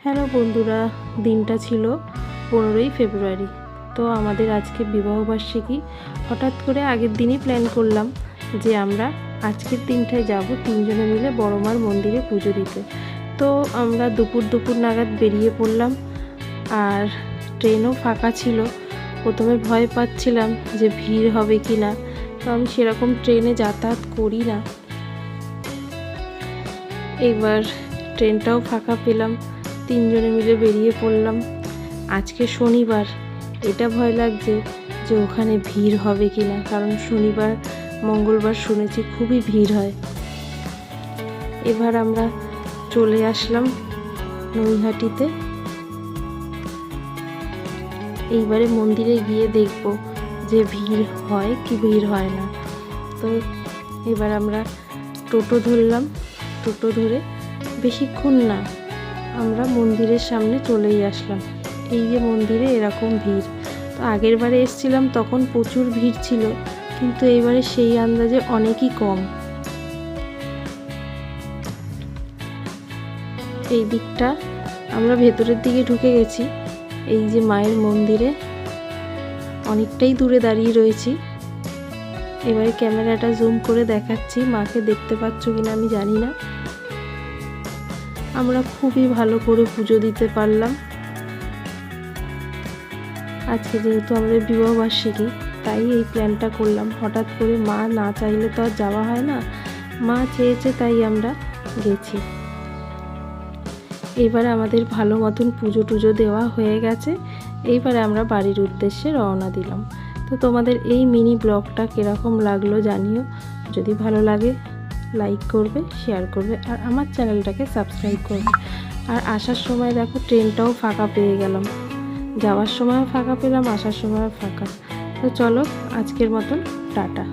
Hello বন্ধুরা, দিনটা ছিল 15ই ফেব্রুয়ারি। তো আমাদের আজকে বিবাহবার্ষিকী। হঠাৎ করে আগের দিনই প্ল্যান করলাম যে আমরা আজকের দিনটায় যাব তিনজনে মিলে বড়মার মন্দিরে পুজো দিতে। তো আমরা দুপুর নাগাদ বেরিয়ে পড়লাম, আর ট্রেনও ফাঁকা ছিল। প্রথমে ভয় পাচ্ছিলাম যে ভিড় হবে কি না, তো আমি সেরকম ট্রেনে যাতায়াত করি না। এবার ট্রেনটাও ফাঁকা পেলাম, তিনজনে মিলে বেরিয়ে পড়লাম। আজকে শনিবার, এটা ভয় লাগছে যে ওখানে ভিড় হবে কি না, কারণ শনিবার মঙ্গলবার শুনেছি খুবই ভিড় হয়। এবার আমরা চলে আসলাম নৈহাটিতে। এইবারে মন্দিরে গিয়ে দেখব যে ভিড় হয় কি ভিড় হয় না। তো এবার আমরা টোটো ধরলাম। টোটো ধরে বেশিক্ষণ না, আমরা মন্দিরের সামনে চলেই আসলাম। এই যে মন্দিরে এরকম ভিড়, তো আগের বারে এসেছিলাম তখন প্রচুর ভিড় ছিল, কিন্তু এইবারে সেই আন্দাজে অনেকই কম। এই দিকটা আমরা ভেতরের দিকে ঢুকে গেছি। এই যে মায়ের মন্দিরে অনেকটাই দূরে দাঁড়িয়ে রয়েছি। এবারে ক্যামেরাটা জুম করে দেখাচ্ছি, মাকে দেখতে পাচ্ছ কিনা আমি জানি না। আমরা খুবই ভালো করে পুজো দিতে পারলাম। আজকে যেহেতু আমাদের বিবাহবার্ষিকী, তাই এই প্ল্যানটা করলাম। হঠাৎ করে মা না চাইলে তো আর যাওয়া হয় না, মা চেয়েছে তাই আমরা গেছি। এইবারে আমাদের ভালো মতন পুজো টুজো দেওয়া হয়ে গেছে। এইবারে আমরা বাড়ির উদ্দেশ্যে রওনা দিলাম। তো তোমাদের এই মিনি ব্লগটা কীরকম লাগলো জানিও। যদি ভালো লাগে লাইক করবে, শেয়ার করবে, আর আমার চ্যানেলটাকে সাবস্ক্রাইব করবে। আর আসার সময় দেখো ট্রেনটাও ফাঁকা পেয়ে গেলাম, যাওয়ার সময়ও ফাঁকা পেলাম, আসার সময়ও ফাঁকা। তো চলো আজকের মতন টাটা।